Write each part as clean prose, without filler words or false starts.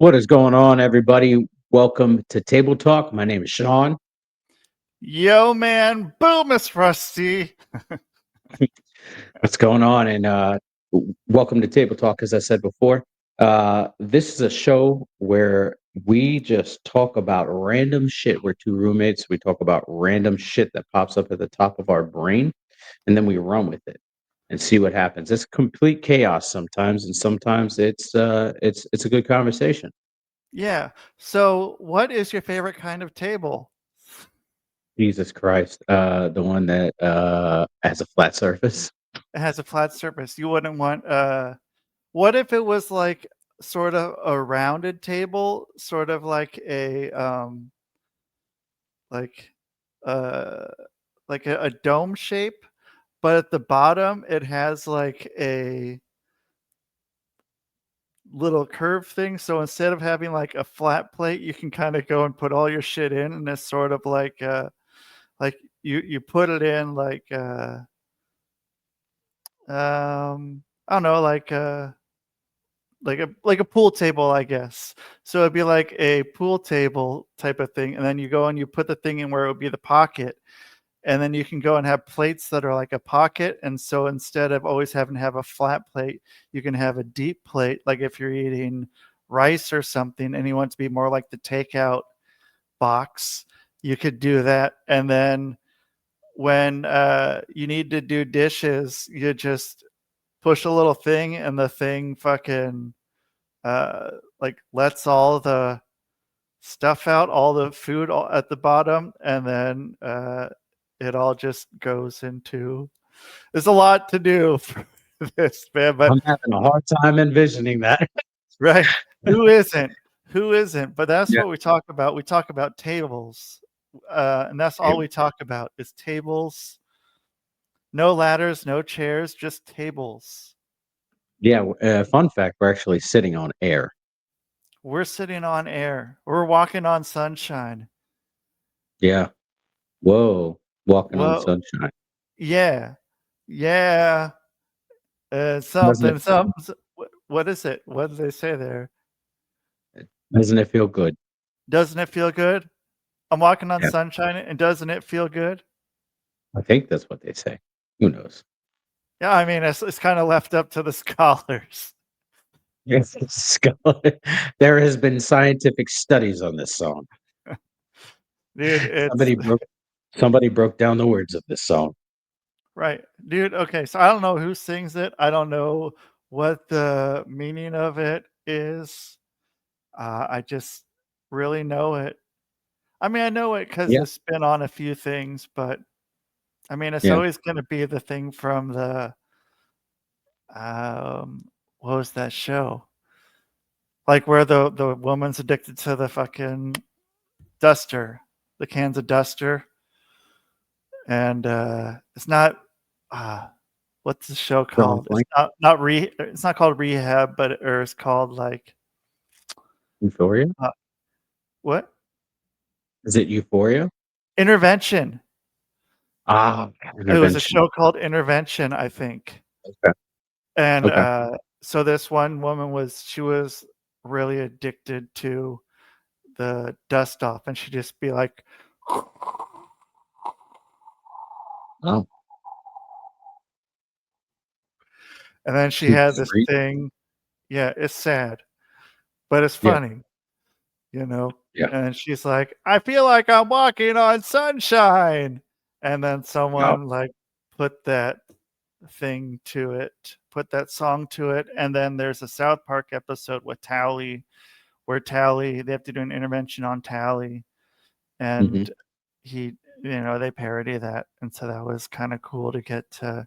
What is going on, everybody? Welcome to Table Talk. My name is Sean. Yo, man. Boom, Miss Rusty. What's going on? And welcome to Table Talk, as I said before. This is a show where we just talk about random shit. We're two roommates. We talk about random shit that pops up at the top of our brain, and then we run with it and see what happens. It's complete chaos sometimes, and sometimes it's a good conversation. Yeah. So, what is your favorite kind of table? Jesus Christ, the one that has a flat surface. It has a flat surface. You wouldn't want what if it was like sort of a rounded table, sort of like uh like a dome shape, but at the bottom it has like a little curve thing. So instead of having like a flat plate, you can kind of go and put all your shit in, and it's sort of like you put it in I don't know, like a pool table, I guess. So it'd be like a pool table type of thing, and then you go and you put the thing in where it would be the pocket, and then you can go and have plates that are like a pocket. And so instead of always having to have a flat plate, you can have a deep plate, like if you're eating rice or something and you want it to be more like the takeout box, you could do that. And then when you need to do dishes, you just push a little thing, and the thing fucking like lets all the stuff out, all the food at the bottom, and then it all just goes into. There's a lot to do for this, man, but I'm having a hard time envisioning that. right? Who isn't? Who isn't? But that's Yeah. what we talk about. We talk about tables, and that's all we talk about is tables. No ladders, no chairs, just tables. Yeah. Fun fact: we're actually sitting on air. We're sitting on air. We're walking on sunshine. Yeah. Whoa. Walking on Whoa. sunshine. Yeah. Yeah. Doesn't Something, it? something. What is it? What did they say there? Doesn't it feel good? Doesn't it feel good? I'm walking on Yeah. sunshine, and doesn't it feel good? I think that's what they say. Who knows? Yeah, I mean, it's kind of left up to the scholars. Yes. There has been scientific studies on this song. Dude, it's Somebody broke. Somebody broke down the words of this song. right. Dude, okay, so I don't know who sings it. I don't know what the meaning of it is. I just really know it. I mean, I know it because Yeah. it's been on a few things, but I mean, it's Yeah. always going to be the thing from the um, what was that show? Like where the woman's addicted to the fucking duster, the cans of duster, and it's not. Uh, what's the show Drawing called? It's blank. It's not called Rehab, or it's called like Euphoria. uh, what? Is it Euphoria? Intervention. Ah, It was a intervention. show called Intervention, I think. Okay. And Okay. so this one woman was really addicted to the dust off, and she'd just be like, Oh, and then she she's had this free. thing. Yeah, it's sad, but it's Yeah. funny, you know. Yeah. And she's like, I feel like I'm walking on sunshine. And then Oh. someone like put that thing to it, put that song to it. And then there's a South Park episode with Tally, where Tally, they have to do an intervention on Tally. Hmm. And they parody that. And so that was kind of cool to get to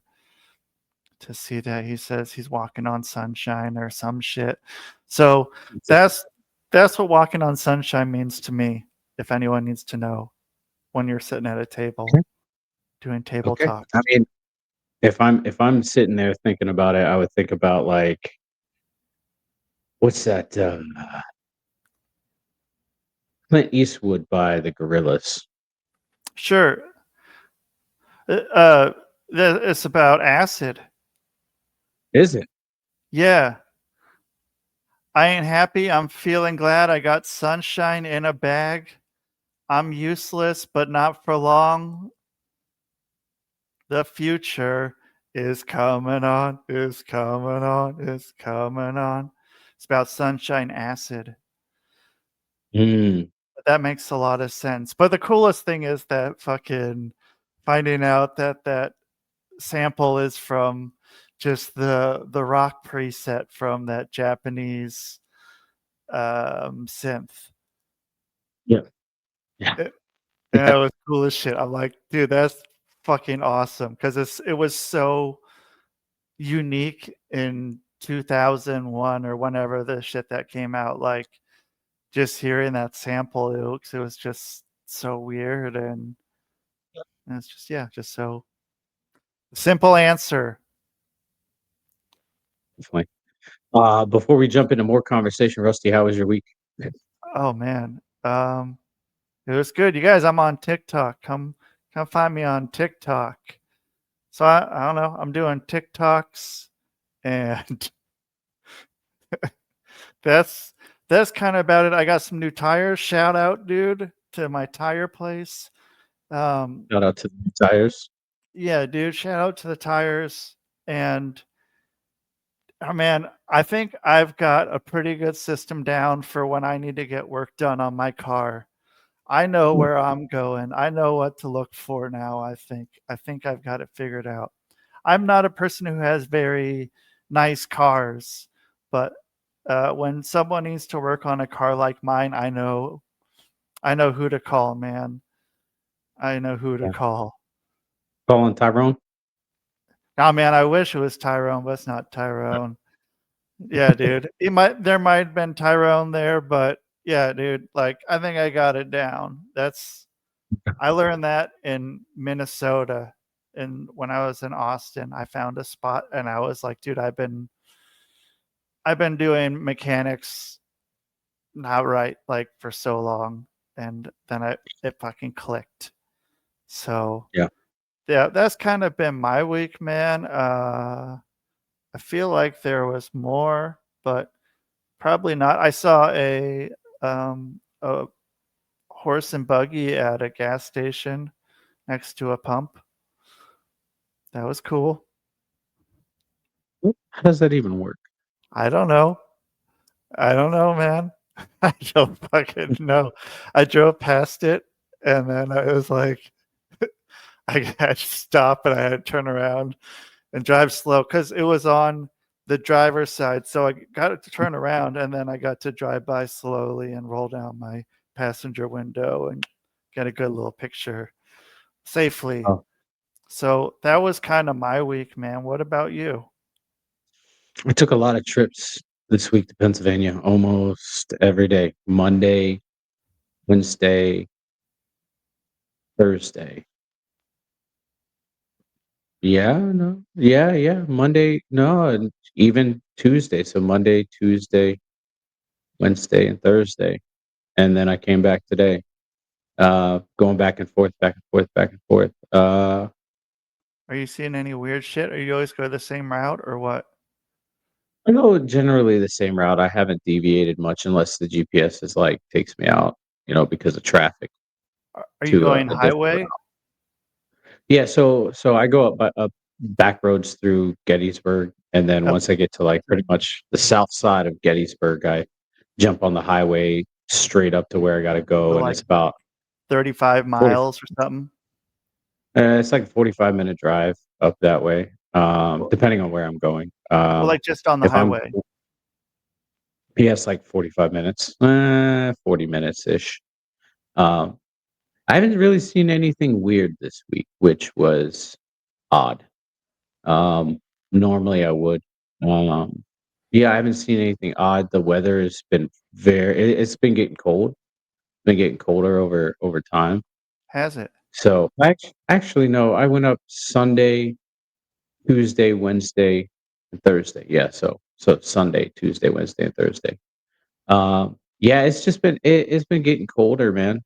see that he says he's walking on sunshine or some shit. So that's that's what walking on sunshine means to me, if anyone needs to know, when you're sitting at a table doing table Okay. talk. I mean, if I'm sitting there thinking about it, I would think about like what's that? Clint Eastwood by the Gorillas. Sure. Uh, it's about acid. Is it? Yeah. I ain't happy. I'm feeling glad. I got sunshine in a bag. I'm useless, but not for long. The future is coming on, is coming on, is coming on. It's about sunshine acid. Mm, But that makes a lot of sense. But the coolest thing is that fucking finding out that that sample is from just the rock preset from that Japanese synth. yeah, yeah, It, and that yeah. was cool as shit. I'm like, dude, that's fucking awesome because it was so unique in 2001 or whenever the shit that came out. Like just hearing that sample, it was just so weird and it's just yeah, just so simple answer. Definitely. Before we jump into more conversation, Rusty, how was your week? Oh man. It was good. You guys, I'm on TikTok. Come find me on TikTok. So I don't know. I'm doing TikToks and that's that's kind of about it. I got some new tires. Shout out, dude, to my tire place. Um, Shout out to the tires. yeah, dude, shout out to the tires. And oh man, I think I've got a pretty good system down for when I need to get work done on my car. I know where I'm going. I know what to look for now, I think. I think I've got it figured out. I'm not a person who has very nice cars, but when someone needs to work on a car like mine, I know who to call, man. I know who to Yeah. call. Colin Tyrone. Now, man, I wish it was Tyrone, but it's not Tyrone. Yeah, dude. It might there might have been Tyrone there, but yeah, dude, like I think I got it down. That's I learned that in Minnesota and when I was in Austin, I found a spot and I was like, dude, I've been doing mechanics not right like for so long and then it fucking clicked. So, Yeah. yeah, that's kind of been my week, man. I feel like there was more, but probably not. I saw a horse and buggy at a gas station next to a pump. That was cool. How does that even work? I don't know. I don't know, man. I don't fucking know. I drove past it and then I was like, I had to stop and I had to turn around and drive slow because it was on the driver's side. So I got it to turn around and then I got to drive by slowly and roll down my passenger window and get a good little picture safely. Oh, So that was kind of my week, man. What about you? I took a lot of trips this week to Pennsylvania, almost every day. Monday, Wednesday, Thursday. Yeah, no. Yeah, yeah. Monday, no, and even Tuesday. So Monday, Tuesday, Wednesday, and Thursday. And then I came back today. Going back and forth, back and forth, back and forth. Are you seeing any weird shit? Or you always go the same route or what? I go generally the same route. I haven't deviated much unless the GPS is like takes me out, because of traffic Are you to going a different highway? route. Yeah, so I go up back roads through Gettysburg, and then Oh, once I get to like pretty much the south side of Gettysburg, I jump on the highway straight up to where I gotta go, so and like it's about 35 40. miles or something? It's like a 45-minute drive up that way, Well, depending on where I'm going. like just on the If I'm highway. PS like 45 minutes, 40 minutes ish. Um, I haven't really seen anything weird this week, which was odd. Um, Normally I would. Um, yeah, I haven't seen anything odd. The weather has been it's been getting cold. Been getting colder over time. Has it? So actually no, I went up Sunday, Tuesday, Wednesday, and Thursday. Yeah, so Sunday, Tuesday, Wednesday, and Thursday. Yeah, it's just it's been getting colder, man.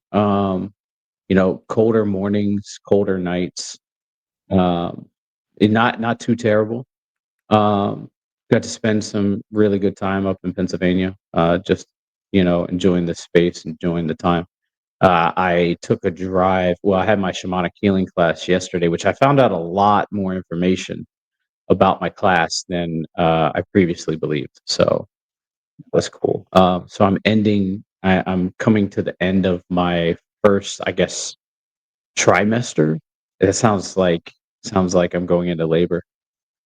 Colder mornings, colder nights. Um, not too terrible. Um, got to spend some really good time up in Pennsylvania, just, enjoying the space, enjoying the time. I took a drive. Well, I had my shamanic healing class yesterday, which I found out a lot more information about my class than I previously believed. So that's cool. So I'm coming to the end of my first, I guess, trimester. It sounds like I'm going into labor,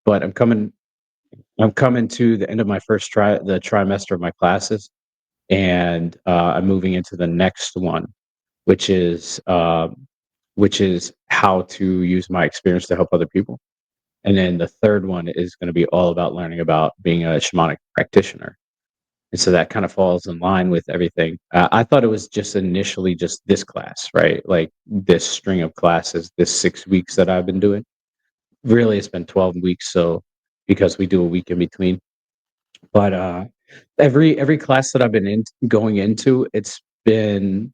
but I'm coming to the end of my the trimester of my classes, and I'm moving into the next one, which is which is how to use my experience to help other people. And then the third one is going to be all about learning about being a shamanic practitioner. And so that kind of falls in line with everything. I thought it was just initially just this class, right? Like this string of classes, this 6 weeks that I've been doing. Really, it's been 12 weeks. So because we do a week in between, but every class that I've been going into, it's been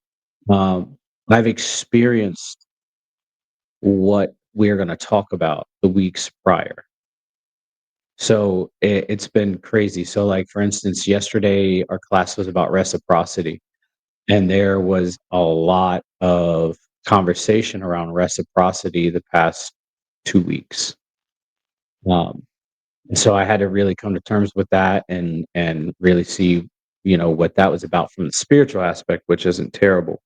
um, I've experienced what we're going to talk about the weeks prior. So it's been crazy. So, like for instance, yesterday our class was about reciprocity, and there was a lot of conversation around reciprocity the past 2 weeks. Um, and so I had to really come to terms with that and really see, what that was about from the spiritual aspect, which isn't terrible.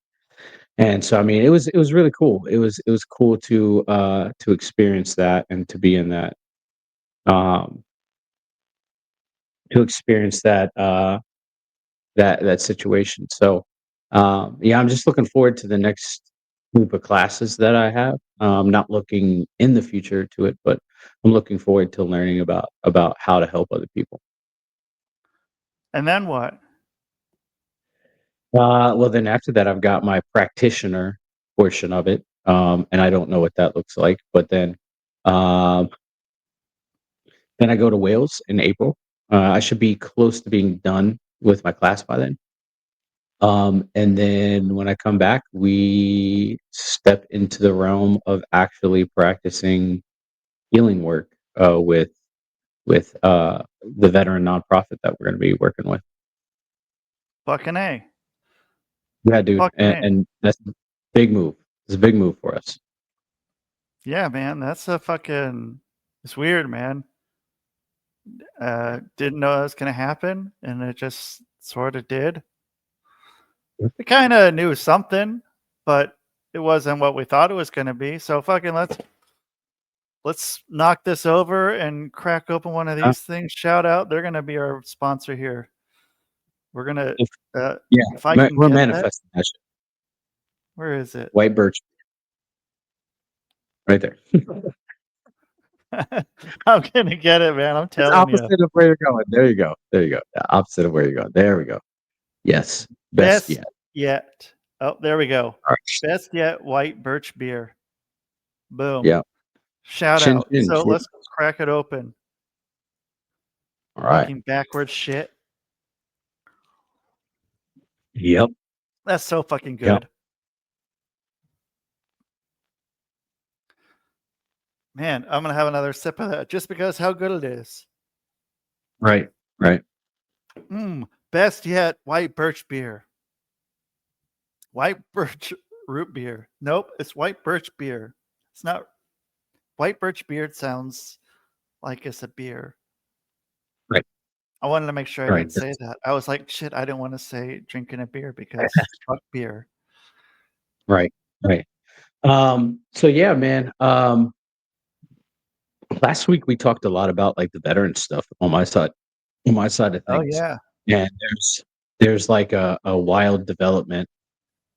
And so I mean, it was really cool. It was cool to experience that and to be in that um to experience that situation. So yeah, I'm just looking forward to the next group of classes that I have. Not looking in the future to it, but I'm looking forward to learning about how to help other people. And then what? Well, then after that, I've got my practitioner portion of it, and I don't know what that looks like. But um, then I go to Wales in April. I should be close to being done with my class by then. And then when I come back, we step into the realm of actually practicing healing work with the veteran nonprofit that we're going to be working with. Fucking A. Yeah, dude, Fucking and, A. and that's a big move. It's a big move for us. Yeah, man. That's a fucking. It's weird, man. Didn't know that was gonna happen, and it just sort of did. We kind of knew something, but it wasn't what we thought it was gonna be. So fucking let's knock this over and crack open one of Uh, these things. Shout out, they're gonna be our sponsor here. We're gonna. if, Uh, yeah, if I can we're get that, manifesting that shit. where is it? White birch, right there. I'm gonna get it, man. I'm It's telling you. opposite of where you're going. There you go. There you go. The opposite of where you're going. There we go. Yes. Best Best yet. yet. Oh, there we go. All right. Best yet white birch beer. Boom. Yeah. Shout Chin out. chin. So Cheers. let's crack it open. All right. Fucking backwards shit. Yep. That's so fucking Yep. good. Man, I'm gonna have another sip of that just because how good it is. Right. Right. Best yet white birch beer. White birch root beer. Nope, it's white birch beer. It's not white birch beer. It sounds like it's a beer. Right. I wanted to make sure I Right. didn't say that. I was like, shit, I didn't want to say drinking a beer because fuck beer. Right. Right. So yeah, man. Last week we talked a lot about like the veteran stuff on my side of Oh things. yeah. And there's like a wild development.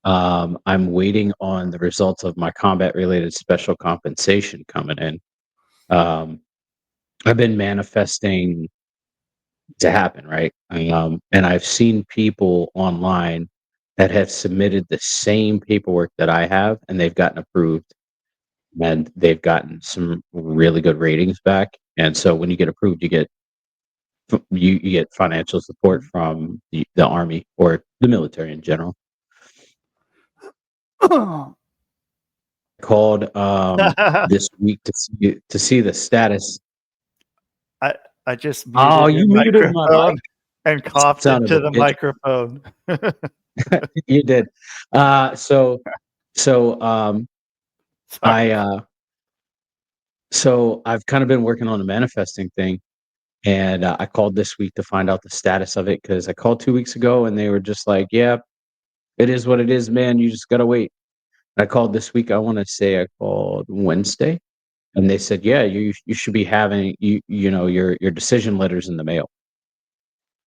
I'm waiting on the results of my combat related special compensation coming in. Um, I've been manifesting to happen, right? And I've seen people online that have submitted the same paperwork that I have, and they've gotten approved, and they've gotten some really good ratings back. And so when you get approved, you get financial support from the army or the military in general. Called I this week to see the status. I just Oh, muted your you muted my mic, microphone and coughed son of into a the bitch. microphone. You did. So, I, Sorry. so I've kind of been working on the manifesting thing, and I called this week to find out the status of it because I called 2 weeks ago and they were just like, "Yeah, it is what it is, man. You just gotta wait." I called this week. I want to say I called Wednesday, and they said, "Yeah, you should be having your decision letters in the mail."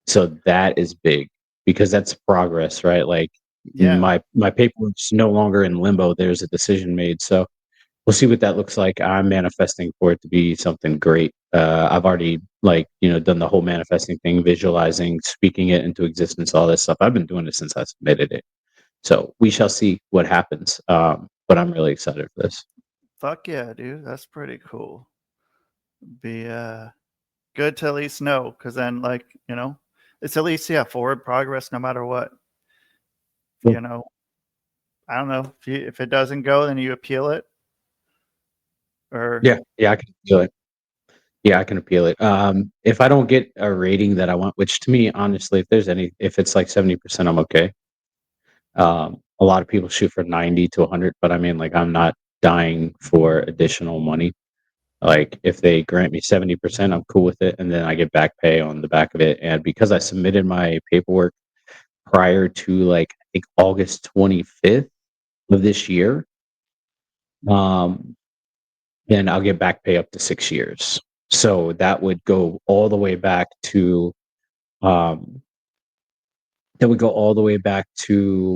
So that is big because that's progress, right? Like Yeah. my paperwork's no longer in limbo. There's a decision made. So we'll see what that looks like. I'm manifesting for it to be something great. I've already done the whole manifesting thing, visualizing, speaking it into existence, all this stuff. I've been doing it since I submitted it. So we shall see what happens. But I'm really excited for this. Fuck yeah, dude. That's pretty cool. Be good to at least know, because then, like, it's at least, yeah, forward progress no matter what. Yeah. You know, I don't know if it doesn't go, then you appeal it, or Yeah, I can feel it. Yeah, I can appeal it. If I don't get a rating that I want, which to me, honestly, if it's like 70%, I'm okay. A lot of people shoot for 90 to 100, but I mean, like, I'm not dying for additional money. Like, if they grant me 70%, I'm cool with it, and then I get back pay on the back of it. And because I submitted my paperwork prior to like I think August 25th of this year, um, then I'll get back pay up to 6 years. So that would go all the way back to um,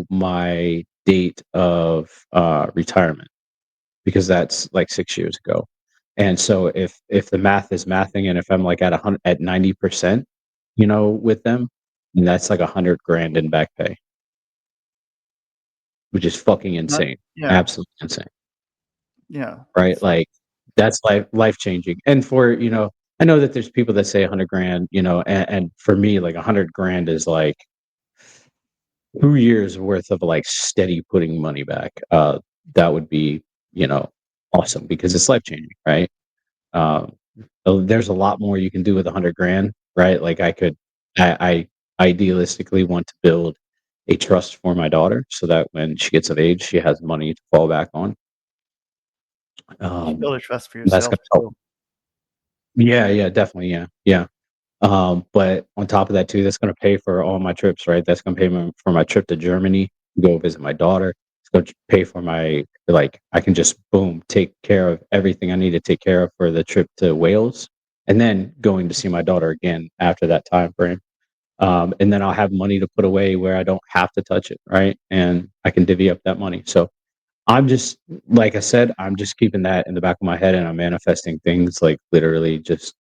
my date of retirement because that's like 6 years ago. And so if the math is mathing, and if I'm like at 90%, with them, and that's like 100 grand in back pay, which is fucking not. insane, Yeah, absolutely insane, yeah. right? It's like, Like that's life changing. And for I know that there's people that say 100 grand, and for me, like 100 grand is like 2 years worth of like steady putting money back. That would be, you know, awesome because it's life changing, right? Um, there's a lot more you can do with 100 grand, right? Like I idealistically want to build a trust for my daughter so that when she gets of age, she has money to fall back on. you should Um, build a trust for that's yourself gonna help. too. Yeah, definitely, yeah. But on top of that too, that's gonna pay for all my trips, right? That's gonna pay for my trip to Germany, go visit my daughter. It's gonna pay for I can just boom, take care of everything I need to take care of for the trip to Wales, and then going to see my daughter again after that time frame. And then I'll have money to put away where I don't have to touch it, right? And I can divvy up that money. So I'm just like I said, I'm just keeping that in the back of my head, and I'm manifesting things like literally just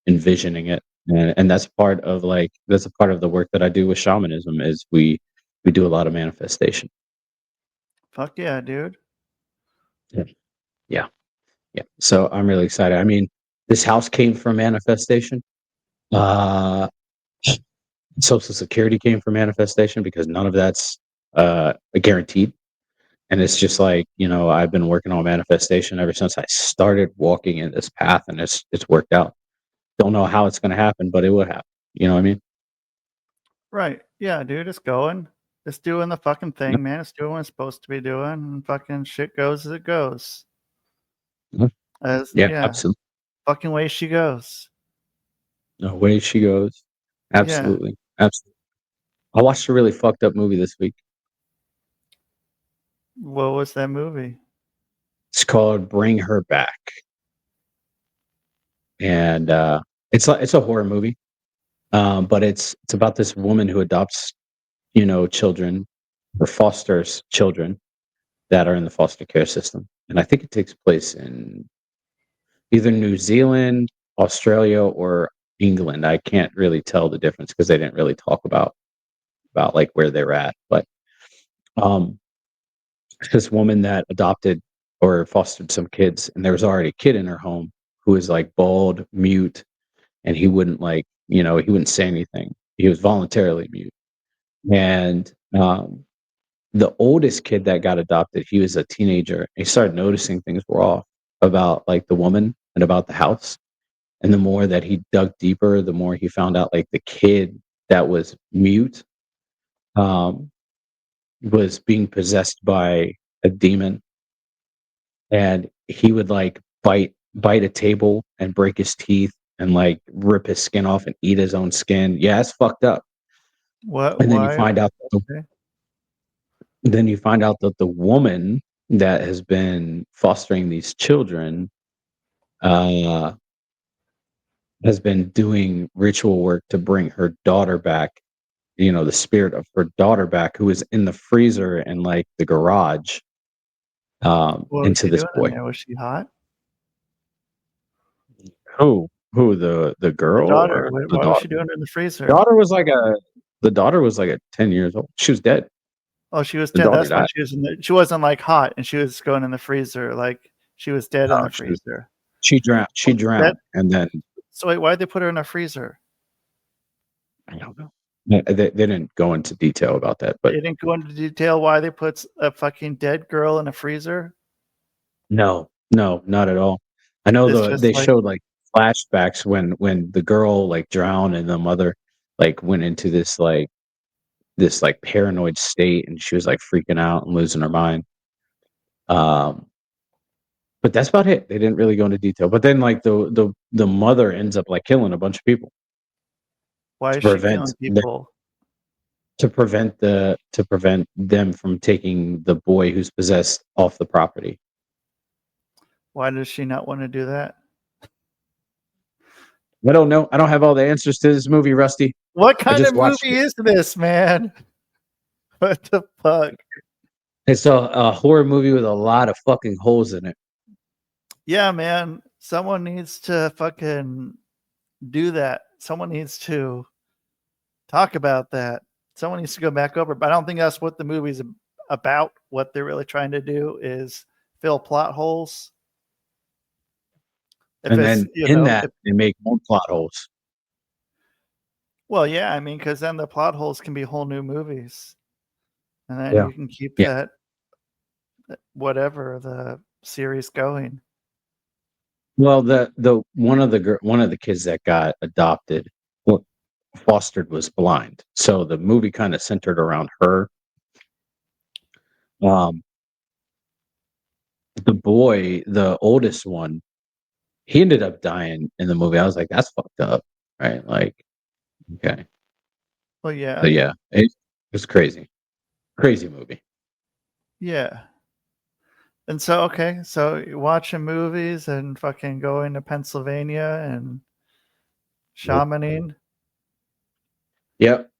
envisioning it. And that's a part of the work that I do with shamanism is we do a lot of manifestation. Fuck yeah, dude. Yeah. Yeah. Yeah. So I'm really excited. I mean, this house came from manifestation. Uh Social Security came from manifestation because none of that's guaranteed. And it's just like, I've been working on manifestation ever since I started walking in this path, and it's worked out. Don't know how it's gonna happen, but it will happen. You know what I mean? Right. Yeah, dude, it's going. It's doing the fucking Yep. thing, man. It's doing what it's supposed to be doing, and fucking shit goes as it goes. Mhm. As Yeah, yeah, absolutely. fucking way she goes. Away she goes. Yeah. Absolutely. Absolutely. I watched a really fucked up movie this week. What was that movie? It's called Bring Her Back. And it's a horror movie. But it's about this woman who adopts, children or fosters children that are in the foster care system. And I think it takes place in either New Zealand, Australia, or England. I can't really tell the difference because they didn't really talk about like where they're at. But um this woman that adopted or fostered some kids, and there was already a kid in her home who was like bald, mute, and he wouldn't say anything. He was voluntarily mute. And the oldest kid that got adopted, he was a teenager. He started noticing things were off about like the woman and about the house. and the more that he dug deeper, the more he found out like the kid that was mute um, was being possessed by a demon, and he would like bite a table and break his teeth and like rip his skin off and eat his own skin. Yeah, it's fucked up. What? And Why? Okay. then you find out that the woman that has been fostering these children uh, has been doing ritual work to bring her daughter back. You know, the spirit of her daughter back, who is in the freezer and like the garage, What was into she this doing in boy. there? Was she hot? Who the The girl daughter. or the What was she daughter? doing in the freezer? Daughter was like a the daughter was like a 10 years old. She was dead. Oh, she was The dead. daughter That's why died. she was in the. She wasn't like hot, and she was going in the freezer. Like she was dead in No, the freezer. she drowned. She That. drowned, and then So wait, why'd they put her in a freezer? I don't know. They didn't go into detail about that, They but didn't go into detail why they put a fucking dead girl in a freezer. no, not at all. I know It's just they like, showed like flashbacks when the girl like drowned and the mother like went into this like paranoid state and she was like freaking out and losing her mind. Um, but that's about it. They didn't really go into detail. But then like the mother ends up like killing a bunch of people why to is she prevent killing people? to prevent them from taking the boy who's possessed off the property. Why does she not want to do that? I don't know. I don't have all the answers to this movie, Rusty. What I kind just of watched movie it. is this, man? What the fuck? It's a horror movie with a lot of fucking holes in it. Yeah, man. Someone needs to fucking do that. Someone needs to talk about that. Someone needs to go back over. But I don't think that's what the movie's about. What they're really trying to do is fill plot holes. If And it's, then in that, they make more plot holes. well, yeah, I mean, because then the plot holes can be whole new movies, and then Yeah. you can keep Yeah. that whatever the series going. Well, the one of the kids that got adopted, well, fostered, was blind. So the movie kind of centered around her. Um, the boy, the oldest one, he ended up dying in the movie. I was like, that's fucked up, right? Like, okay, Well, yeah, but yeah, it was crazy, crazy movie. yeah. And so, okay, so you're watching movies and fucking going to Pennsylvania and Yep, shamaning. yep.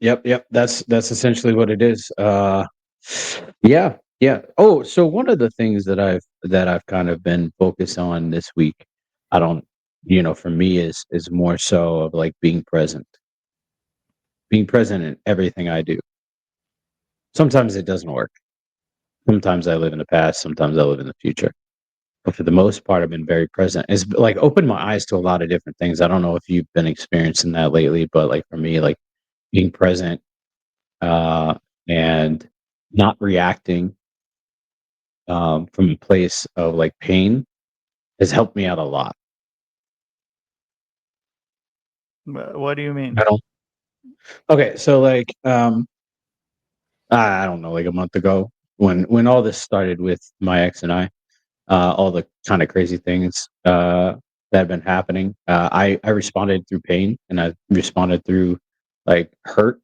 That's essentially what it is. Yeah, yeah. Oh, so one of the things that I've kind of been focused on this week, I don't, for me is more so of like being present in everything I do. Sometimes it doesn't work. Sometimes I live in the past. Sometimes I live in the future. But for the most part, I've been very present. It's like opened my eyes to a lot of different things. I don't know if you've been experiencing that lately, but like for me, like being present uh, and not reacting from a place of like pain has helped me out a lot. What do you mean? I don't. Okay, so like I don't know, like a month ago when all this started with my ex and I, all the kind of crazy things that have been happening. I responded through pain and I responded through like hurt.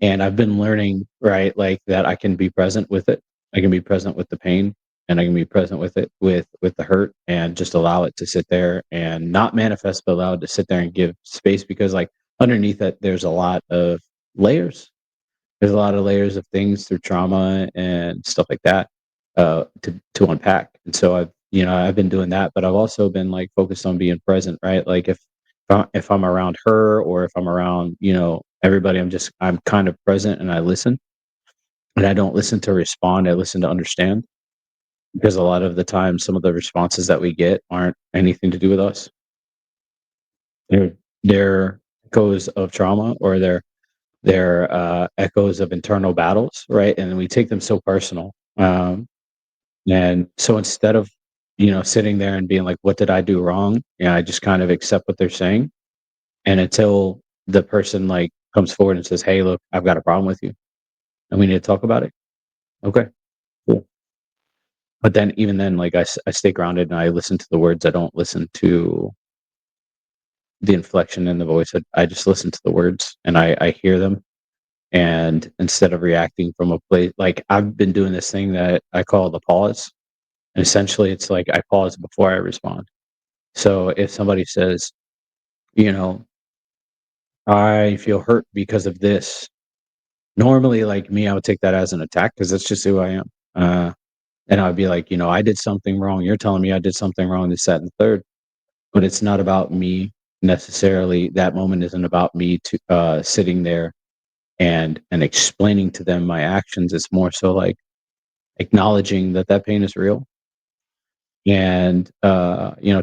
And I've been learning, right, like that I can be present with it. I can be present with the pain and I can be present with it with the hurt and just allow it to sit there and not manifest, but allow it to sit there and give space because like underneath it there's a lot of layers. There's a lot of layers of things through trauma and stuff like that to unpack. And so I've been doing that, but I've also been like focused on being present, right? Like if I'm around her or if I'm around everybody, I'm kind of present and I listen, and I don't listen to respond. I listen to understand because a lot of the time, some of the responses that we get aren't anything to do with us. They're echoes of trauma or they're echoes of internal battles, right? And we take them so personal. And so sitting there and being like, what did I do wrong? Yeah, I just kind of accept what they're saying. And until the person like comes forward and says, hey, look, I've got a problem with you and we need to talk about it. Okay, cool. But then even then, like I stay grounded and I listen to the words. I don't listen to the inflection in the voice. I just listen to the words and I hear them. And instead of reacting from a place, like I've been doing this thing that I call the pause. And essentially it's like I pause before I respond. So if somebody says, you know, I feel hurt because of this, normally like me, I would take that as an attack because that's just who I am. And I'd be like, I did something wrong. You're telling me I did something wrong, this, that, and the third. But it's not about me necessarily. That moment isn't about me to sitting there and explaining to them my actions. It's more so like acknowledging that that pain is real and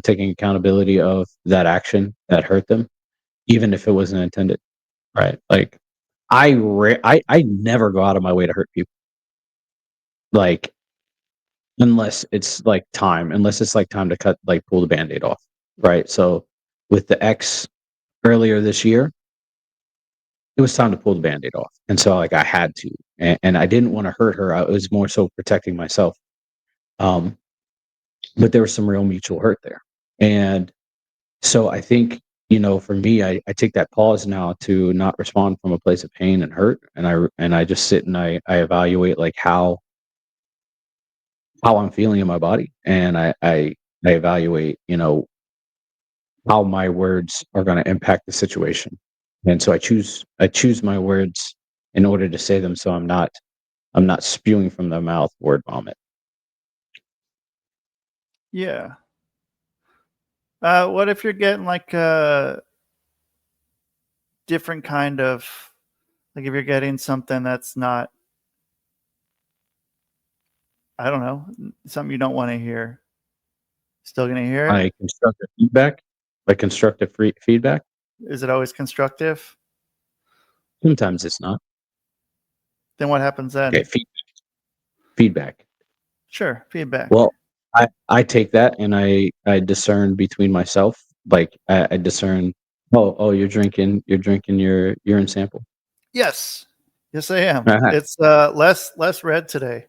taking accountability of that action that hurt them, even if it wasn't intended. Right? Like I never go out of my way to hurt people. Like unless it's like time to pull the band-aid off. Right. So with the ex earlier this year, it was time to pull the band-aid off. And so like I had to. And I didn't want to hurt her. I was more so protecting myself. Um, but there was some real mutual hurt there. And so I think, for me, I take that pause now to not respond from a place of pain and hurt. And I just sit and I evaluate like how I'm feeling in my body. And I evaluate, how my words are going to impact the situation. And so I choose my words in order to say them so I'm not spewing from the mouth word vomit. Yeah. What if you're getting like a different kind of, like if you're getting something that's not, I don't know, something you don't want to hear, still gonna hear it? Like constructive feedback, feedback. Is it always constructive? Sometimes it's not. Then what happens Okay, then? feedback. Sure, feedback. Well, I take that and I discern between myself. Like I discern. Oh, you're drinking your urine sample. Yes. Yes, I am. Uh-huh. It's less red today.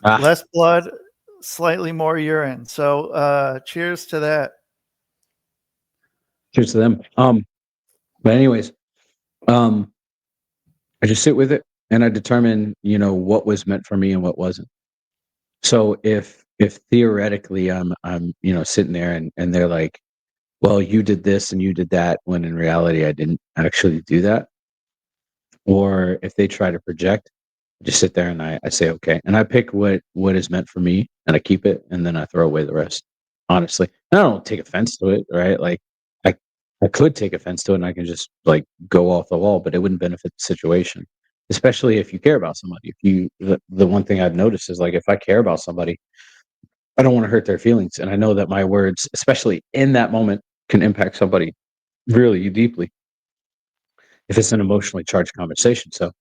Ah, Less blood, slightly more urine. So cheers to that. cheers to them. But anyways, um, I just sit with it and I determine, what was meant for me and what wasn't. So if theoretically I'm sitting there and they're like, well, you did this and you did that, when in reality I didn't actually do that. Or if they try to project, I just sit there and I say, okay. And I pick what is meant for me and I keep it and then I throw away the rest. Honestly. And I don't take offense to it, right? Like I I could take offense to it and I can just like go off the wall, but it wouldn't benefit the situation. Especially if you care about somebody. If you the one thing I've noticed is like if I care about somebody, I don't want to hurt their feelings. And I know that my words, especially in that moment, can impact somebody really deeply if it's an emotionally charged conversation. So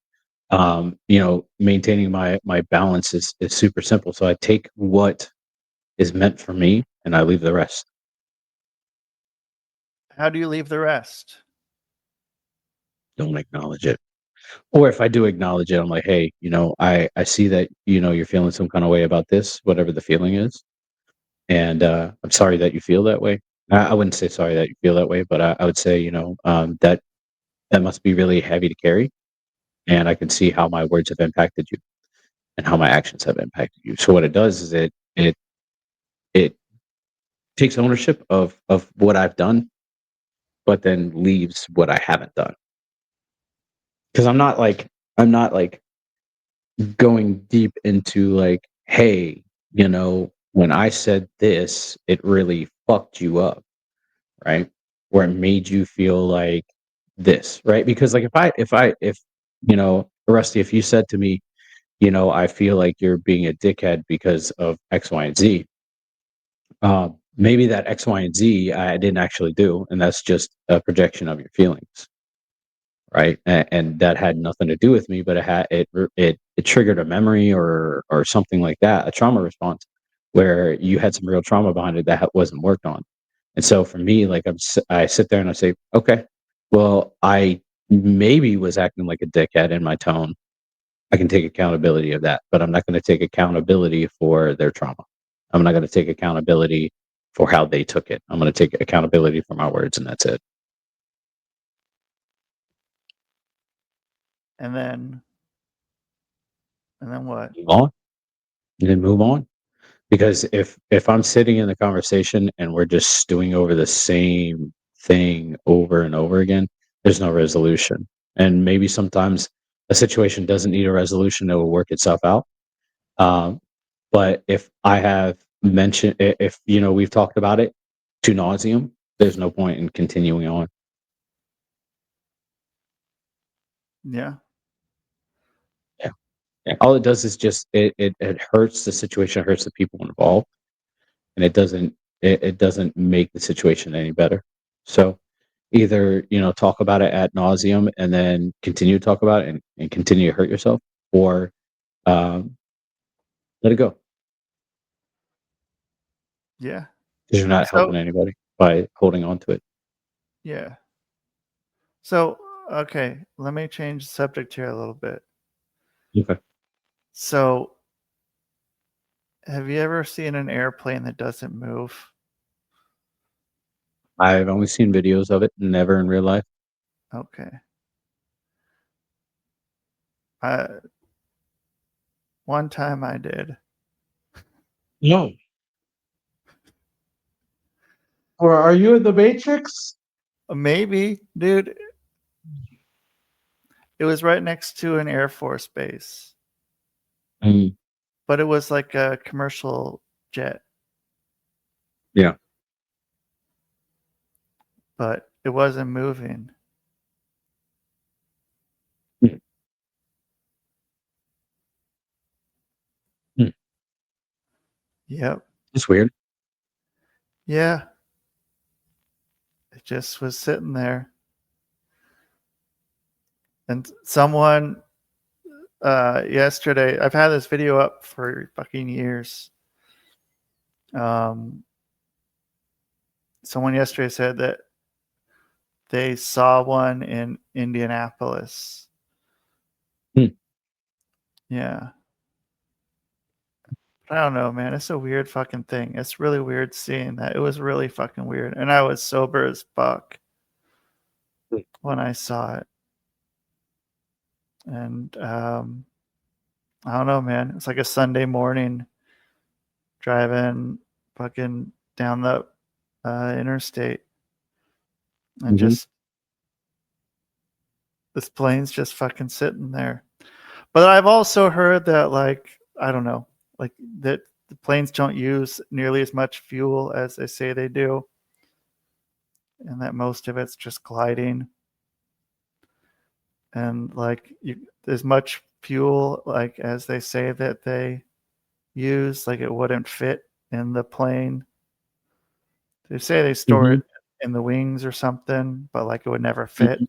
maintaining my balance is super simple. So I take what is meant for me and I leave the rest. How do you leave the rest? Don't acknowledge it. Or if I do acknowledge it, I'm like, hey, I see that, you're feeling some kind of way about this, whatever the feeling is. And I'm sorry that you feel that way. I wouldn't say sorry that you feel that way, but I would say, that must be really heavy to carry. And I can see how my words have impacted you and how my actions have impacted you. So what it does is it takes ownership of what I've done, but then leaves what I haven't done. Because I'm not like going deep into like, hey, when I said this, it really fucked you up, right? Or it made you feel like this, right? Because like if Rusty, if you said to me, I feel like you're being a dickhead because of X, Y, and Z. Maybe that X, Y, and Z I didn't actually do, and that's just a projection of your feelings, right? And that had nothing to do with me, but it triggered a memory or something like that, a trauma response, where you had some real trauma behind it that wasn't worked on. And so for me, like I sit there and I say, okay, well, I maybe was acting like a dickhead in my tone. I can take accountability of that, but I'm not going to take accountability for their trauma. I'm not going to take accountability for how they took it. I'm going to take accountability for my words, and that's it. And then what? Move on, and then move on. Because if I'm sitting in the conversation and we're just stewing over the same thing over and over again, there's no resolution. And maybe sometimes a situation doesn't need a resolution; it will work itself out. Um, but if I have mentioned, if we've talked about it to nauseum, there's no point in continuing on. Yeah. Yeah. Yeah. All it does is just it hurts the situation, hurts the people involved, and it doesn't make the situation any better. So either talk about it ad nauseum and then continue to talk about it and continue to hurt yourself, or um, let it go Yeah. because you're not So helping anybody by holding on to it. yeah. So okay, let me change the subject here a little bit. Okay. So have you ever seen an airplane that doesn't move? I've only seen videos of it, never in real life. Okay. I One time I did. No. Or are you in the Matrix? Maybe, dude. It was right next to an Air Force base, Mm, but it was like a commercial jet, yeah. but it wasn't moving. Mm, mm. Yep. It's weird. Yeah. It just was sitting there. And someone yesterday, I've had this video up for fucking years. Um, Someone yesterday said that they saw one in Indianapolis. Mm, Yeah. I don't know, man. It's a weird fucking thing. It's really weird seeing that. It was really fucking weird. And I was sober as fuck mm, when I saw it. And I don't know, man. It's like a Sunday morning driving fucking down the interstate and mhm, just this plane's just fucking sitting there. But I've also heard that, like, I don't know, like that the planes don't use nearly as much fuel as they say they do, and that most of it's just gliding. And like as much fuel like as they say that they use, like it wouldn't fit in the plane. They say they store mhm, it in the wings or something, but like it would never fit. mhm,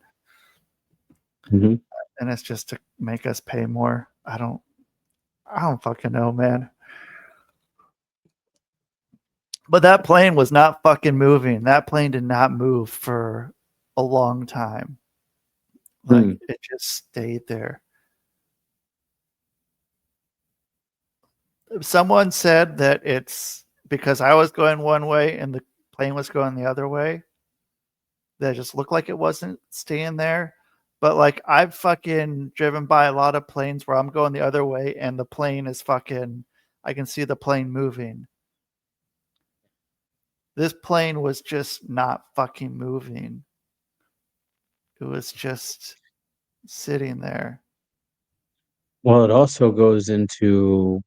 mhm. And it's just to make us pay more. I don't fucking know, man. But that plane was not fucking moving. That plane did not move for a long time. Like Mm, it just stayed there. Someone said that it's because I was going one way and the plane was going the other way. That just looked like it wasn't staying there. But like I've fucking driven by a lot of planes where I'm going the other way and the plane is fucking, I can see the plane moving. This plane was just not fucking moving. It was just sitting there. well, it also goes into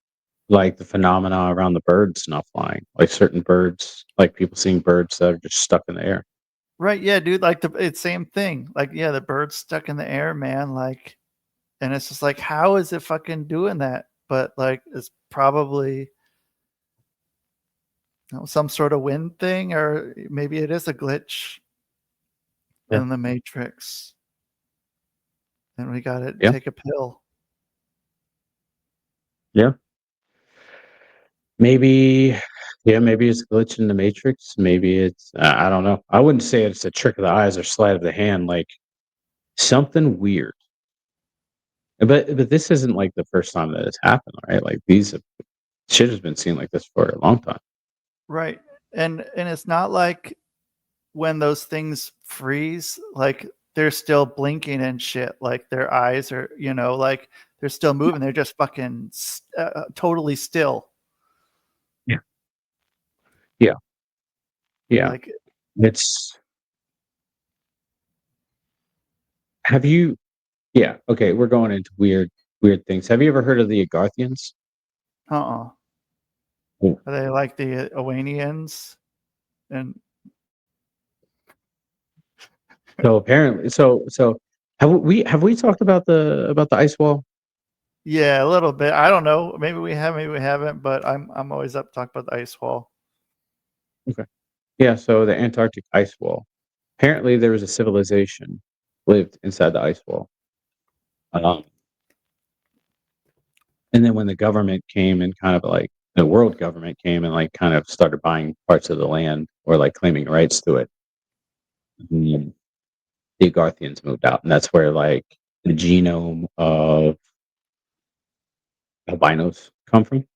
like the phenomena around the birds not flying, like certain birds, like people seeing birds that are just stuck in the air. Right, yeah, dude, like it's same thing. Like, yeah, the bird's stuck in the air, man. Like, and it's just like, how is it fucking doing that? But like, it's probably some sort of wind thing, or maybe it is a glitch Yeah. in the matrix, and we got to Yeah. take a pill. Yeah. maybe, yeah, maybe it's a glitch in the matrix. Maybe it's I don't know. I wouldn't say it's a trick of the eyes or sleight of the hand. Like something weird. But this isn't like the first time that it's happened, right? Like shit has been seen like this for a long time. Right. And it's not like when those things freeze, like they're still blinking and shit, like their eyes are, like they're still moving. They're just fucking totally still. Yeah. Yeah. Yeah. Like, It's have you yeah, okay, we're going into weird things. Have you ever heard of the Agarthians? uh-uh. Oh, Are they like the Owanians? And so apparently so have we talked about the ice wall? yeah, a little bit. I don't know. Maybe we have, maybe we haven't, but I'm always up to talk about the ice wall. Okay. Yeah, so the Antarctic ice wall. Apparently there was a civilization lived inside the ice wall. Um, and then when the government came and kind of like the world government came and like kind of started buying parts of the land or like claiming rights to it, mm, the Agarthians moved out. And that's where like the genome of albinos come from.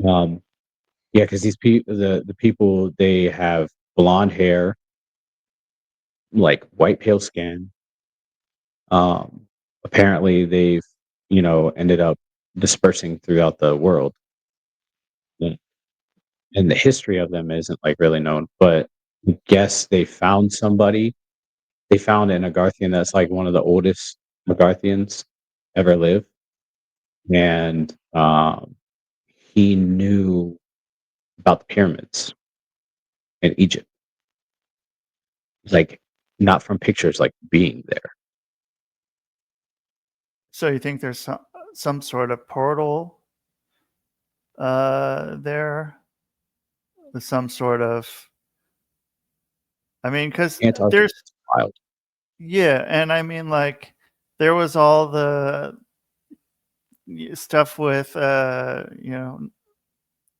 Um, yeah, because these people, the people, they have blonde hair, like white pale skin. Um, apparently, they've ended up dispersing throughout the world, and the history of them isn't like really known. But I guess they found somebody. They found an Agarthian that's like one of the oldest Agarthians ever lived, and he knew about the pyramids in Egypt, like not from pictures, like being there. So you think there's some sort of portal there with some sort of, I mean, because Antarctic there's, is wild. yeah, and I mean, like, there was all the stuff with,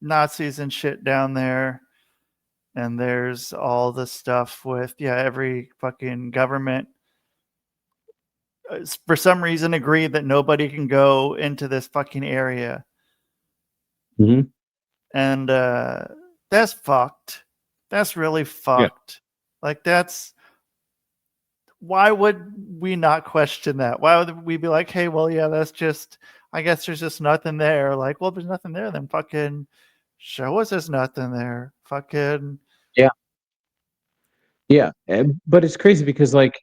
Nazis and shit down there, and there's all the stuff with, yeah, every fucking government, for some reason, agreed that nobody can go into this fucking area, Hmm. and that's fucked. That's really Yeah. fucked. Like, that's, why would we not question that? Why would we be like, hey, well, yeah, that's just, I guess there's just nothing there. Like, well, there's nothing there, then fucking show us there's nothing there. Fucking, Yeah. Yeah. But it's crazy because like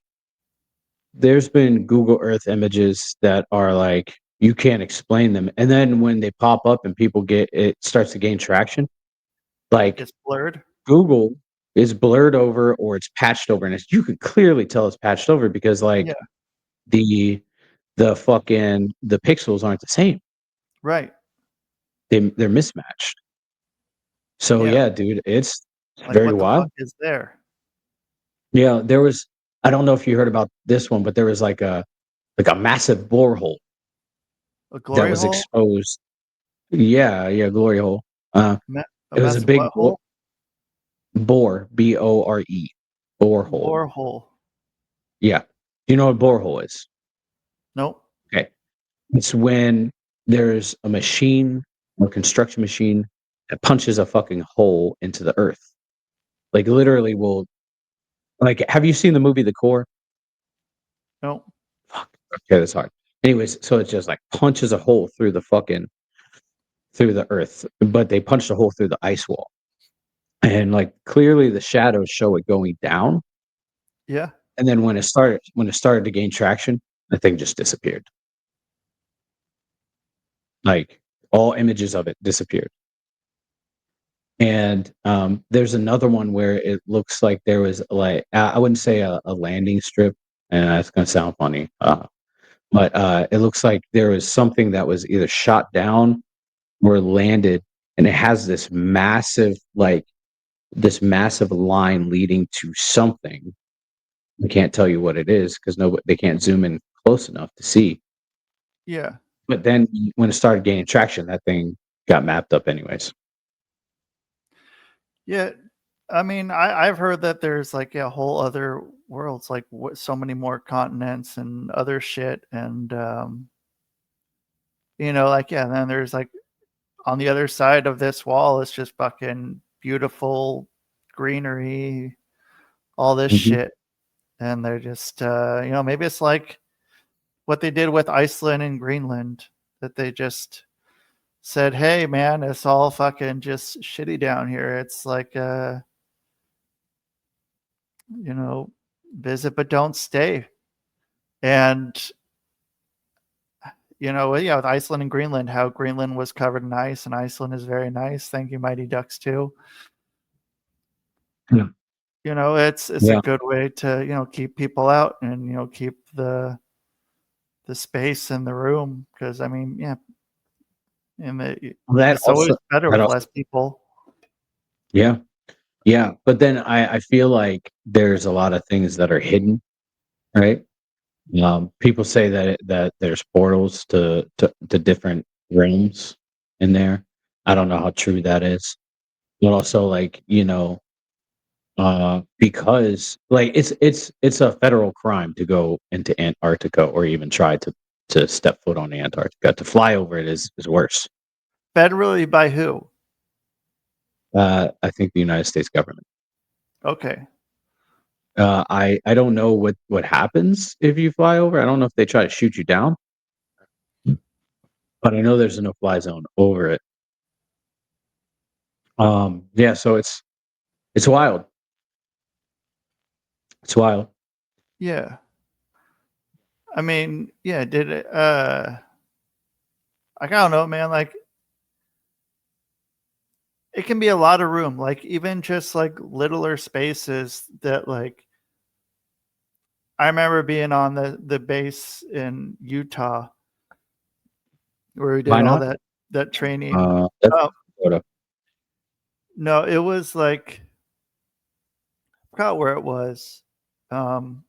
there's been Google Earth images that are like you can't explain them. And then when they pop up and people get it starts to gain traction, it like gets blurred. Google is blurred over or it's patched over. And you could clearly tell it's patched over because like Yeah, the the pixels aren't the same. right. They're mismatched. So Yeah. yeah, dude, it's Like, very what the wild. fuck is there? Yeah, there was I don't know if you heard about this one, but there was like a massive borehole A that glory was hole? exposed. Yeah, yeah, glory hole. A It was a massive big what hole? bore, Bore, borehole. Borehole. Yeah. Do you know what borehole is? Nope. Okay. It's when there's a machine or construction machine that punches a fucking hole into the earth. Like literally will like have you seen the movie The Core? Nope. Fuck. Okay, that's hard. Anyways, so it just like punches a hole through the earth, but they punched a hole through the ice wall. And like clearly the shadows show it going down. Yeah. And then when it started to gain traction, the thing just disappeared. Like all images of it disappeared. And there's another one where it looks like there was like I wouldn't say a landing strip, and that's gonna sound funny, but it looks like there was something that was either shot down or landed, and it has this massive line leading to something. I can't tell you what it is because no, they can't zoom in close enough to see. Yeah. But then when it started gaining traction, that thing got mapped up anyways. Yeah, I mean, I've heard that there's like a whole other worlds, like so many more continents and other shit, and like yeah, and then there's like on the other side of this wall, it's just fucking beautiful greenery, all this Mhm. shit, and they're just maybe it's like what they did with Iceland and Greenland, that they just said, "Hey, man, it's all fucking just shitty down here. It's like you know, visit but don't stay." And yeah, with Iceland and Greenland, how Greenland was covered in ice, and Iceland is very nice. Thank you, Mighty Ducks too. Yeah. It's a Yeah. good way to keep people out and keep the space in the room, because I mean, yeah, and That it's always also better that with also less people. yeah. Yeah. But then I feel like there's a lot of things that are hidden, right? People say that there's portals to different realms in there. I don't know how true that is. But also like, because like it's a federal crime to go into Antarctica or even try to step foot on Antarctica. To fly over it is worse. Federally by who? I think the United States government. Okay. I don't know what happens if you fly over. I don't know if they try to shoot you down, but I know there's a no fly zone over it. Yeah, so it's wild. It's wild. Yeah. I mean, yeah, did it like, I don't know, man, like it can be a lot of room, like even just like littler spaces that like I remember being on the base in Utah where we did Why all not? that training. That's Oh, Minnesota. no, it was like I forgot where it was. Um,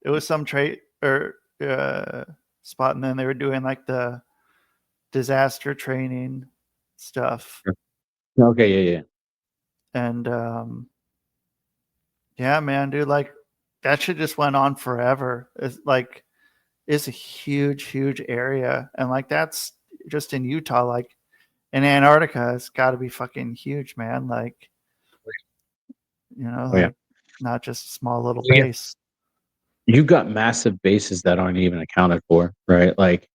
it was some trait or spot, and then they were doing like the disaster training stuff, Okay, yeah, yeah. and yeah, man, dude, like that shit just went on forever. It's a huge, huge area, and like that's just in Utah. Like in Antarctica, it's got to be fucking huge, man. Like Oh yeah. like not just a small little Yeah. base. You've got massive bases that aren't even accounted for, right? Like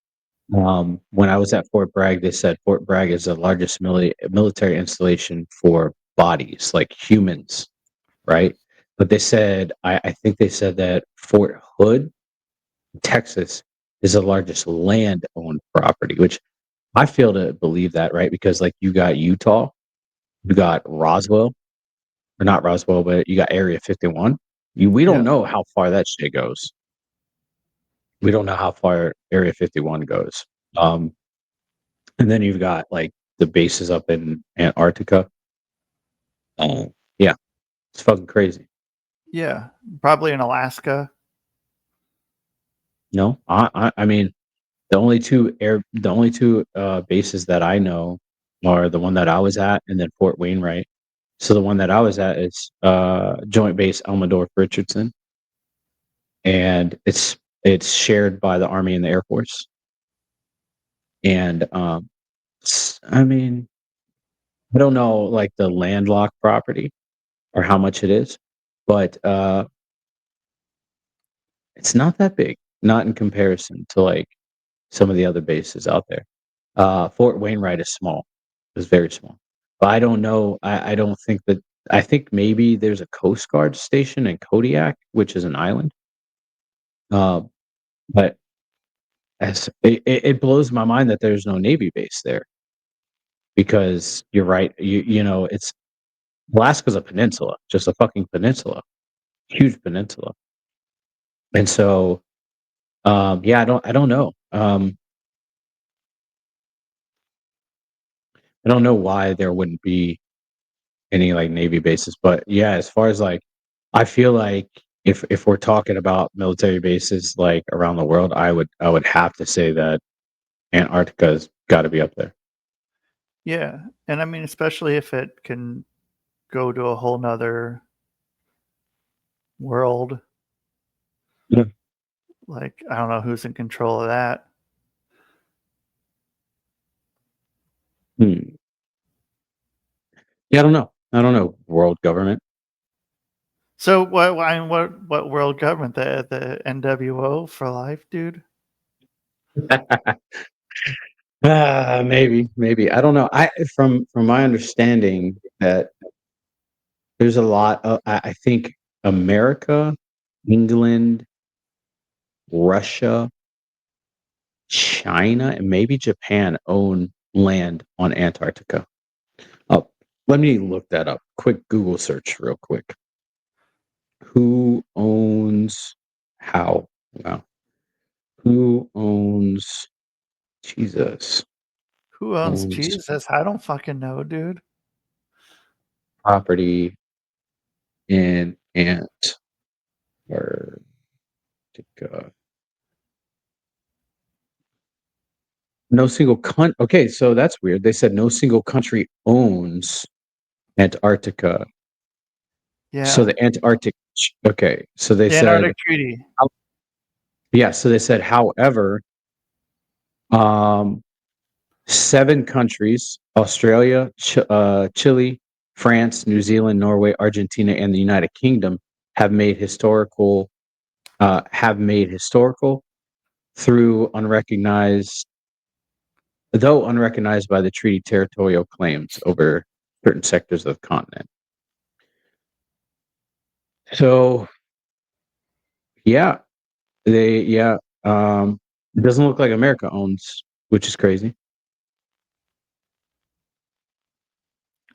when I was at Fort Bragg, they said Fort Bragg is the largest military installation for bodies, like humans, right? But they said, I think they said that Fort Hood, Texas, is the largest land owned property, which I feel to believe that, right? Because like you got Utah, you got Roswell, or not Roswell, but you got Area 51. We don't Yeah, know how far that shit goes. We don't know how far Area 51 goes. Um, and then you've got like the bases up in Antarctica. Yeah, it's fucking crazy. yeah, probably in Alaska. No, I mean the only two bases that I know are the one that I was at and then Fort Wainwright. So the one that I was at is Joint Base Elmendorf Richardson, and it's shared by the Army and the Air Force. And I mean, I don't know like the landlocked property or how much it is, but it's not that big, not in comparison to like some of the other bases out there. Fort Wainwright is small. It's very small. But I don't know. I don't think that I think maybe there's a Coast Guard station in Kodiak, which is an island. Uh, but it blows my mind that there's no Navy base there because you're right. It's Alaska's a peninsula, just a fucking peninsula, huge peninsula. And so, yeah, I don't know. I don't know why there wouldn't be any like Navy bases, but yeah, as far as like, I feel like if we're talking about military bases like around the world, I would have to say that Antarctica's got to be up there. Yeah, and I mean, especially if it can go to a whole nother world. Yeah. Like, I don't know who's in control of that. Hmm. Yeah, I don't know. I don't know. World government. So what world government? The NWO for life, dude? Maybe. I don't know. From my understanding that there's a lot of I think America, England, Russia, China, and maybe Japan own land on Antarctica. Oh, let me look that up. Quick Google search real quick. Who owns how? Wow. Who owns Jesus? Who owns Owns Jesus? I don't fucking know, dude. property in Antarctica. No single okay, so that's weird. They said no single country owns Antarctica. So Yeah, the Antarctic okay, so they the said Antarctic Treaty. yeah, so they said, however, um, 7 countries, Australia, Chile, France, New Zealand, Norway, Argentina, and the United Kingdom have made historical through unrecognized though unrecognized by the treaty territorial claims over certain sectors of the continent. So yeah, yeah, it doesn't look like America owns, which is crazy.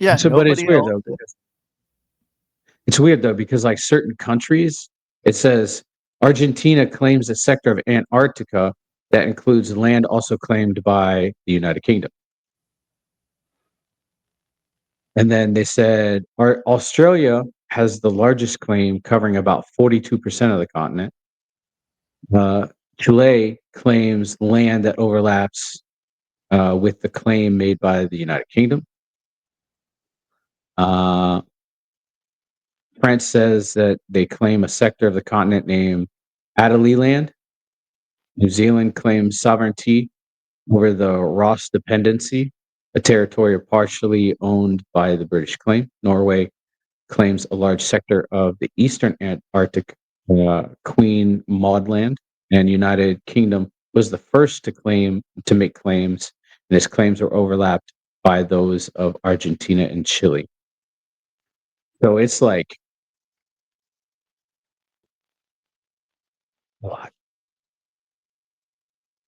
Yeah, So, but it's nobody weird owns though it. because it's weird though because like certain countries, it says Argentina claims a sector of Antarctica that includes land also claimed by the United Kingdom. And then they said Australia has the largest claim covering about 42% of the continent. Uh, Chile claims land that overlaps with the claim made by the United Kingdom. Uh, France says that they claim a sector of the continent named Adelie Land. New Zealand claims sovereignty over the Ross Dependency, a territory partially owned by the British claim. Norway claims a large sector of the eastern Antarctic Queen Maud Land, and United Kingdom was the first to make claims, and its claims were overlapped by those of Argentina and Chile. So it's like what?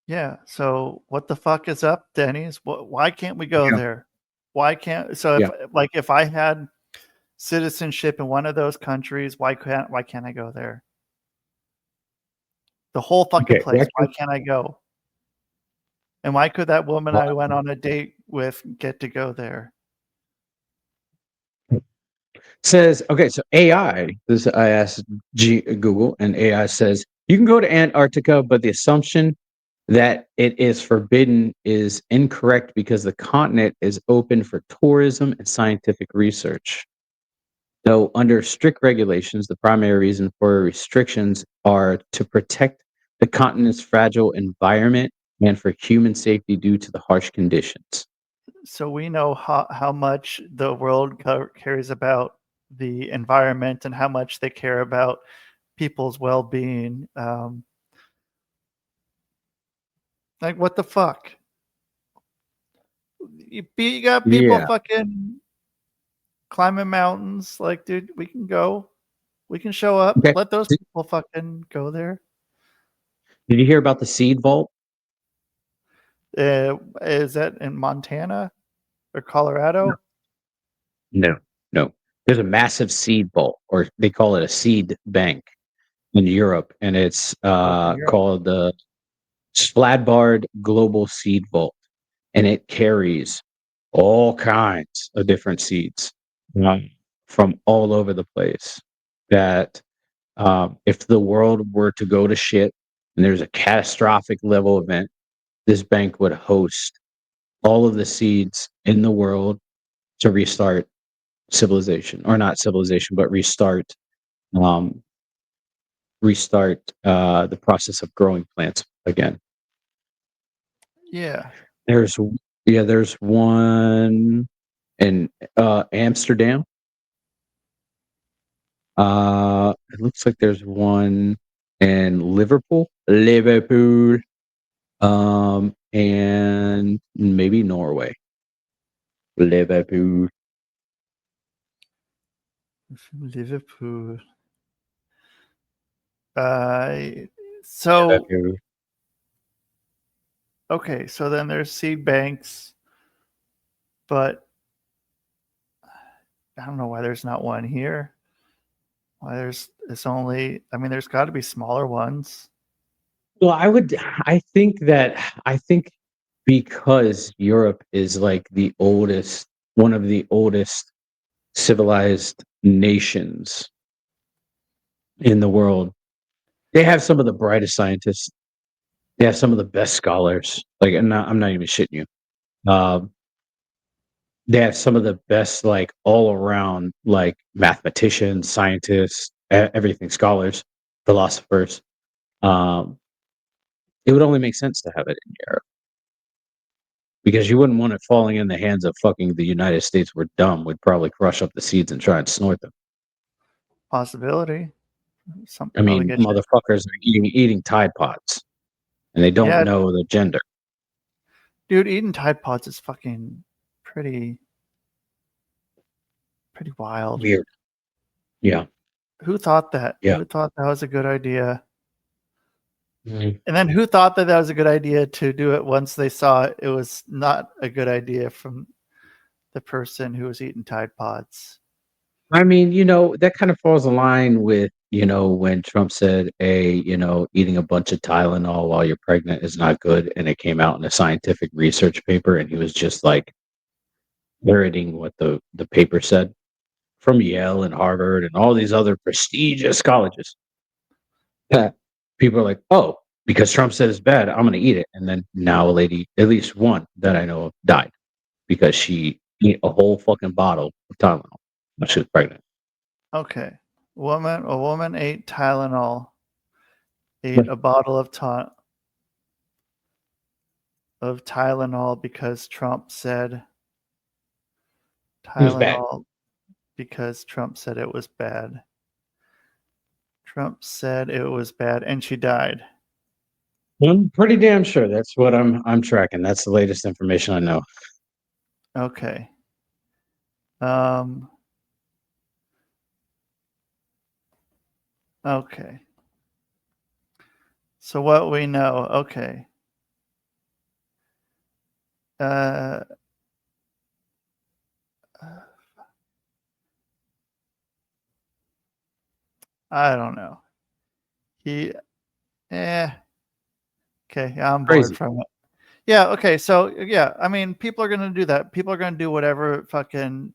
Yeah. So what the fuck is up, Denny's? Why can't we go Yeah, there? Why can't so yeah. if I had citizenship in one of those countries, why can't I go there? The whole fucking Okay. place. Why can't I go? And why could that woman Well, I went on a date with get to go there? says okay. So AI. This I asked Google, and AI says you can go to Antarctica, but the assumption that it is forbidden is incorrect because the continent is open for tourism and scientific research. Though under strict regulations, the primary reason for restrictions are to protect the continent's fragile environment and for human safety due to the harsh conditions. So we know how much the world cares about the environment and how much they care about people's well-being. Like what the fuck? You got people Yeah. fucking climbing mountains. Like, dude, we can go. We can show up. Okay. Let those people fucking go there. Did you hear about the seed vault? Is that in Montana or No. Colorado? No. No. There's a massive seed vault, or they call it a seed bank in Europe, and it's Oh, it's in Europe. called the Svalbard Global Seed Vault, and it carries all kinds of different seeds from all over the place. That if the world were to go to shit and there's a catastrophic level event, this bank would host. all of the seeds in the world to restart civilization, or not civilization, but um, restart the process of growing plants again. Yeah. There's yeah, there's one in Amsterdam. It looks like there's one in Liverpool, and maybe Norway. Liverpool. Liverpool. Uh, so Liverpool. okay, so then there's seed banks, but I don't know why there's not one here. Why it's only, I mean, there's got to be smaller ones. Well, I think because Europe is like one of the oldest civilized nations in the world. They have some of the brightest scientists. They have some of the best scholars. Like, I'm not even shitting you. Um, they have some of the best, like, all around, like, mathematicians, scientists, everything, scholars, philosophers. Um, it would only make sense to have it in Europe because you wouldn't want it falling in the hands of fucking the United States. We're dumb. Would probably crush up the seeds and try and snort them. Possibility. Some I probably mean, get you. motherfuckers are eating Tide Pods, and they don't Yeah, know the gender. dude, eating Tide Pods is fucking pretty pretty wild. Weird. Yeah. Who thought that? Yeah. Who thought that was a good idea? Mhm. And then who thought that that was a good idea to do it once they saw it was not a good idea from the person who was eating Tide Pods? I mean, that kind of falls in line with, when Trump said, "Hey, eating a bunch of Tylenol while you're pregnant is not good," and it came out in a scientific research paper, and he was just like parroting what the paper said from Yale and Harvard and all these other prestigious colleges. Yeah. People are like, "Oh, because Trump said it's bad, I'm going to eat it." And then now a lady, at least one that I know of, died because she ate a whole fucking bottle of Tylenol when she was pregnant. Okay. A woman ate Tylenol, ate a bottle of Tylenol because Trump said It was bad. Tylenol because Trump said it was bad. Trump said it was bad and she died. I'm pretty damn sure that's what I'm tracking. That's the latest information I know. Okay. Um okay. So what we know, okay. Uh I don't know. He eh okay, yeah, I'm bored Crazy. from it. Yeah, okay. So yeah, I mean, people are going to do that. People are going to do whatever fucking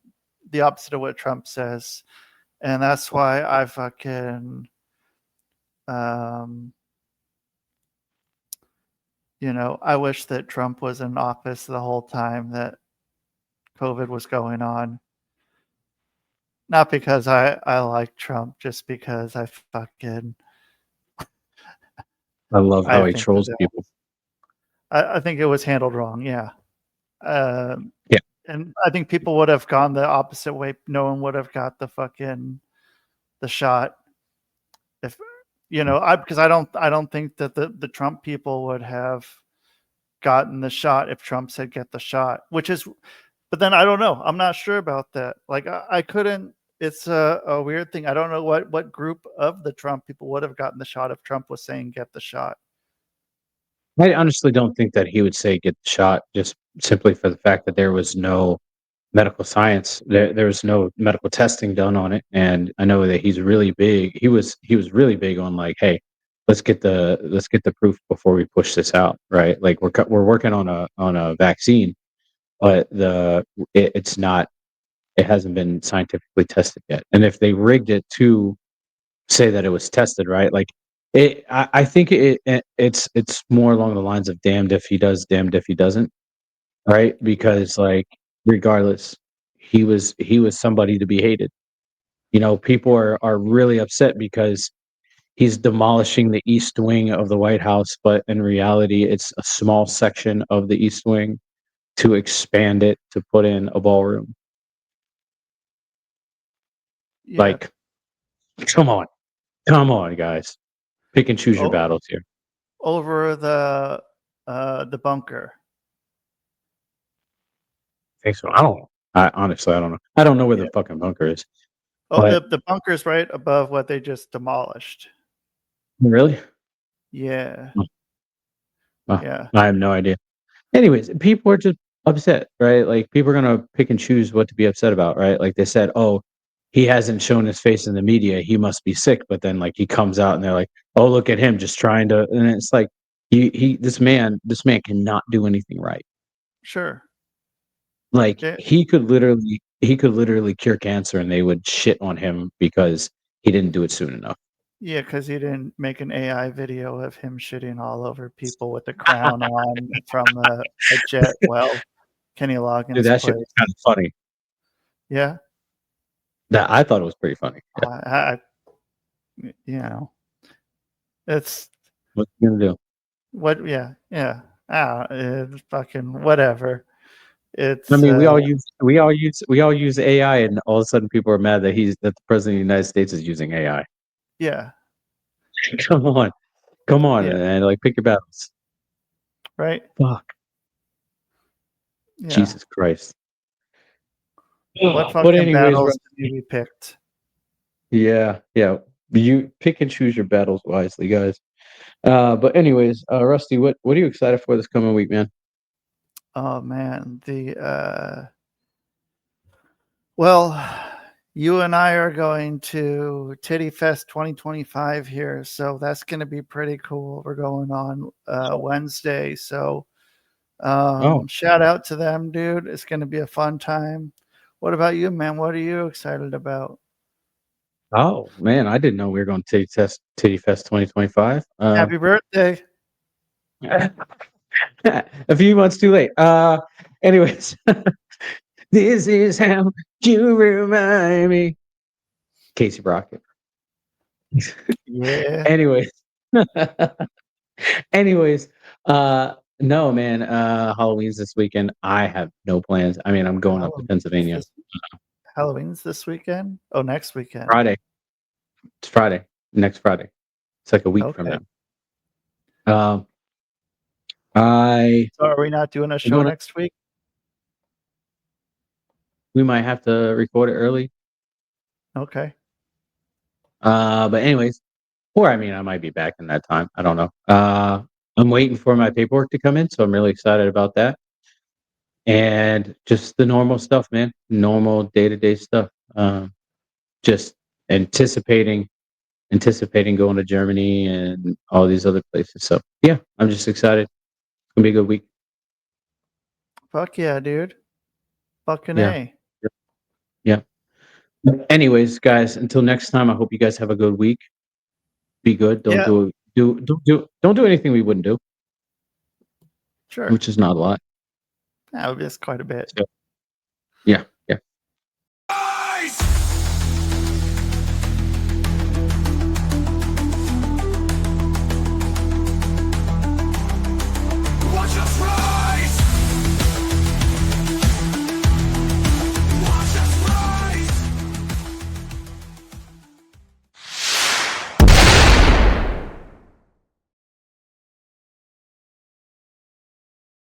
the opposite of what Trump says. And that's why I fucking um I wish that Trump was in office the whole time that COVID was going on. Not because I like Trump, just because I love I how he think that trolls people. I think it was handled wrong. Yeah. Um, Yeah. and I think people would have gone the opposite way. No one would have got the shot if I because I don't think that the Trump people would have gotten the shot if Trump said get the shot, which is but then I don't know. I'm not sure about that. Like I couldn't it's a weird thing. I don't know what group of the Trump people would have gotten the shot if Trump was saying get the shot. I honestly don't think that he would say get the shot just simply for the fact that there was no medical science. There was no medical testing done on it. And I know that he's really big. He was really big on like, hey, let's get the proof before we push this out, right? Like we're working on a vaccine, but it's not it hasn't been scientifically tested yet. And if they rigged it to say that it was tested, right? Like I think it's more along the lines of damned if he does, damned if he doesn't. right? Because like regardless, he was somebody to be hated. People are really upset because he's demolishing the east wing of the White House, but in reality, it's a small section of the east wing to expand it to put in a ballroom. Yeah. Like, come on, guys, pick and choose your Oh, battles here. over the bunker. Think so? I don't know. I honestly, I don't know. I don't know where Yeah. the fucking bunker is. Oh, But the bunker's right above what they just demolished. really, Yeah. oh, oh, Yeah. I have no idea. Anyways, people are just upset, right? Like people are gonna pick and choose what to be upset about, right? Like they said, "Oh, he hasn't shown his face in the media. He must be sick." But then, like he comes out and they're like, "Oh, look at him, just trying to." And it's like, this man cannot do anything right. Sure. Like Yeah. he could literally cure cancer, and they would shit on him because he didn't do it soon enough. Yeah, because he didn't make an AI video of him shitting all over people with the crown on from a jet well, Kenny Dude, Loggins' that shit was place. kind of funny. Yeah. That I thought it was pretty funny. Yeah. I you know, it's What you gonna do? what yeah, yeah. It's fucking whatever. I It's, mean, we all use AI, and all of a sudden people are mad that the president of the United States is using AI. yeah, Come on, come on, yeah, and like pick your battles. right? Fuck, Yeah. Jesus Christ. What But fucking anyways, battles to Rusty, be picked? yeah, yeah, you pick and choose your battles wisely, guys. But anyways, Rusty, what are you excited for this coming week, man? Oh, man, well, you and I are going to Titty Fest 2025 here, so that's gonna be pretty cool. We're going on, Wednesday, so, Oh, shout out to them, dude. It's gonna be a fun time. What about you, man? What are you excited about? oh, man, I didn't know we were going to Titty Fest 2025. Happy birthday. A few months too late. Anyways, this is how you remind me. Casey Brockett. Yeah. Anyways, anyways, no, man. Halloween's this weekend. I have no plans. I mean, I'm going up to Halloween's Pennsylvania this Halloween's this weekend? Oh, next weekend. Friday. It's Friday, next Friday. It's like a week from Okay. now. Um, I So are we not doing a I'm show going. next week? We might have to record it early. Okay. But anyways, or I mean, I might be back in that time. I don't know. I'm waiting for my paperwork to come in, so I'm really excited about that. And just the normal stuff, man. Normal day-to-day stuff. Just anticipating going to Germany and all these other places. So yeah, I'm just excited. It's gonna be a good week. Fuck yeah, dude. Fucking Yeah. A. Yeah. Anyways, guys, until next time, I hope you guys have a good week. Be good. Don't Yeah, do anything we wouldn't do, sure. which is not a lot. That would be quite a bit. So, yeah.